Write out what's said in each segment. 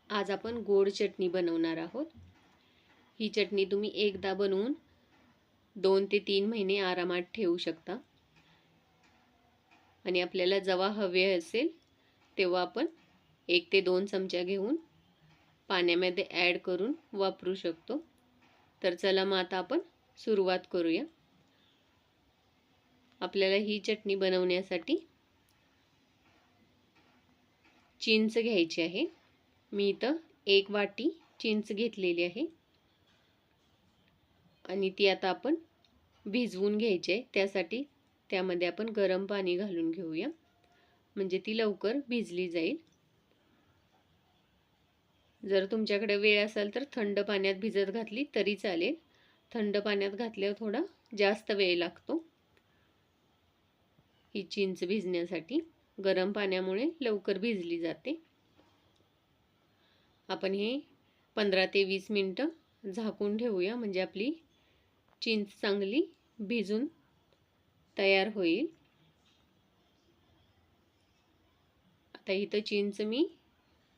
आज आपण गोड चटणी बनवणार आहोत। ही चटणी तुम्ही एकदा बनवून 2 ते 3 महिने आरामात ठेवू शकता आणि आपल्याला जेव्हा हवे असेल तेव्हा आपण 1 ते 2 चमचा घेऊन पाण्यामध्ये ॲड करून वापरू शकतो। तर चला मग आता आपण सुरुवात करूया। आपल्याला ही चटणी बनवण्यासाठी चिंच घ्यायची आहे। मी इथं 1 वाटी चिंच घेतलेली आहे आणि ती आता आपण भिजवून घ्यायची आहे। त्यासाठी त्यामध्ये आपण गरम पाणी घालून घेऊया, म्हणजे ती लवकर भिजली जाईल। जर तुमच्याकडे वेळ असेल तर थंड पाण्यात भिजत घातली तरी चालेल। थंड पाण्यात घातल्यावर थोडा जास्त वेळ लागतो ही चिंच भिजण्यासाठी। गरम पाण्यामुळे लवकर भिजली जाते। आपण हे 15 ते 20 मिनिटं झाकून ठेवूया, म्हणजे आपली चिंच चांगली भिजून तयार होईल। आता इथं चिंच मी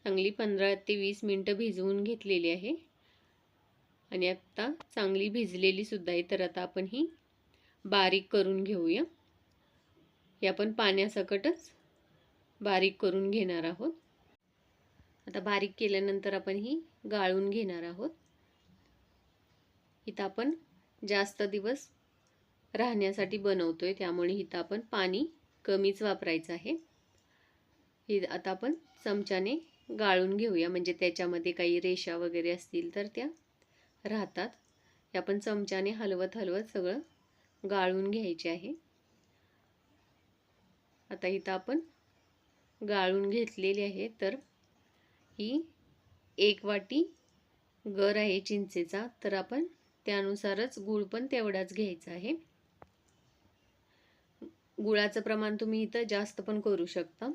चांगली 15 ते 20 मिनिटं भिजवून घेतलेली आहे आणि आता चांगली भिजलेली सुद्धा आहे। तर आता आपण ही बारीक करून घेऊया। हे आपण पाण्यासकटच बारीक करून घेणार आहोत। आता बारीक केल्यानंतर आपण ही गाळून घेणार आहोत। इथं आपण जास्त दिवस राहण्यासाठी बनवतोय, त्यामुळे इथं आपण पाणी कमीच वापरायचं आहे। हे आता आपण चमच्याने गाळून घेऊया, म्हणजे त्याच्यामध्ये काही रेषा वगैरे असतील तर त्या राहतात। हे आपण चमच्याने हलवत हलवत सगळं गाळून घ्यायचे आहे। आता इथं आपण गाळून घेतलेली आहे। तर ही 1 वाटी गर आहे चिंचेचा, तर आपण त्यानुसारच गूळ पण तेवढाच घ्यायचा आहे। गुळाचं प्रमाण तुम्ही इथं जास्त पण करू शकता।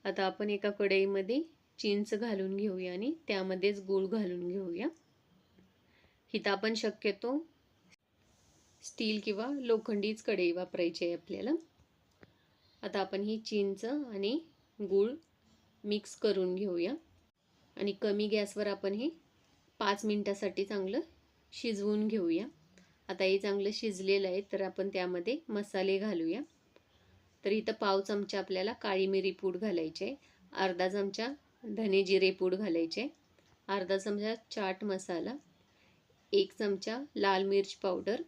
आता आपण एका कढईमध्ये चिंच घालून घेऊया आणि त्यामध्येच गूळ घालून घेऊया। इथं आपण शक्यतो स्टील किंवा लोखंडीच कढई वापरायची आहे आपल्याला। आता आपण ही चिंच आणि गूळ मिक्स करून घेऊया आणि कमी गॅसवर आपण हे 5 मिनिटासाठी चांगलं शिजवून घेऊया। आता हे चांगलं शिजलेलं आहे, तर आपण त्यामध्ये मसाले घालूया। तर इथं पाव चमचा आपल्याला काळी मिरी पूड घालायचे, अर्धा चमचा धने जिरे पूड घालायचे, अर्धा चमचा चाट मसाला, 1 चमचा लाल मिर्च पावडर,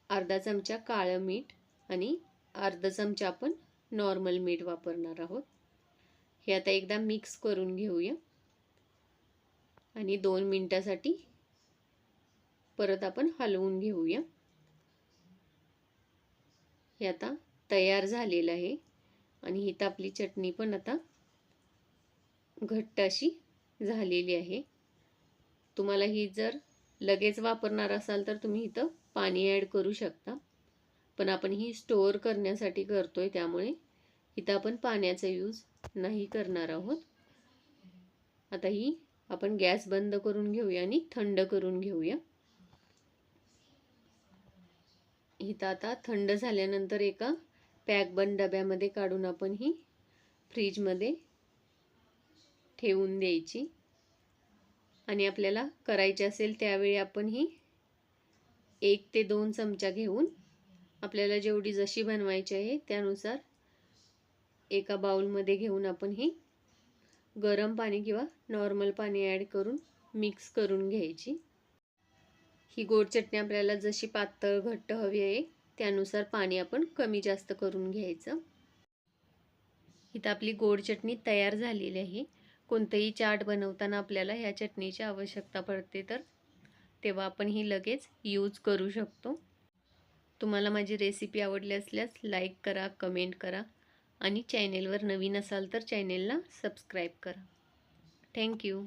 अर्धा चमचा काळं मीठ आणि अर्धा चमचा आपण नॉर्मल मीठ वापरणार आहोत। हे आता एकदा मिक्स करून घेऊया आणि 2 मिनिटासाठी परत आपण हलवून घेऊया। हे आता तयार झालेलं आहे आणि इथं आपली चटणी पण आता घट्ट अशी झालेली आहे। तुम्हाला ही जर लगेच वापरणार असाल तर तुम्ही इथं पाणी ॲड करू शकता, पण आपण ही स्टोअर करण्यासाठी करतोय, त्यामुळे इथं आपण पाण्याचा यूज नाही करणार आहोत। आता ही आपण गॅस बंद करून घेऊया आणि थंड करून घेऊया। इथं आता थंड झाल्यानंतर एका पॅकबंद डब्यामध्ये काढून आपण ही फ्रीजमध्ये ठेवून द्यायची आणि आपल्याला करायची असेल त्यावेळी आपण ही 1 ते 2 चमचा घेऊन आपल्याला जेवढी जशी बनवायची आहे त्यानुसार एका बाउलमध्ये घेऊन आपण ही गरम पाणी किंवा नॉर्मल पाणी ॲड करून मिक्स करून घ्यायची। ही गोड चटणी आपल्याला जशी पातळ घट्ट हवी आहे त्यानुसार पाणी आपण कमी जास्त करून घ्यायचं। इथं आपली गोड चटणी तयार झालेली आहे। कोणतेही चाट बनवताना आपल्याला ह्या चटणीची आवश्यकता पडते, तर तेव्हा आपण ही लगेच यूज करू शकतो। तुम्हाला माझी रेसिपी आवडली असल्यास लाईक करा, कमेंट करा आणि चॅनेलवर नवीन असाल तर चॅनेलला सबस्क्राईब करा। थँक्यू।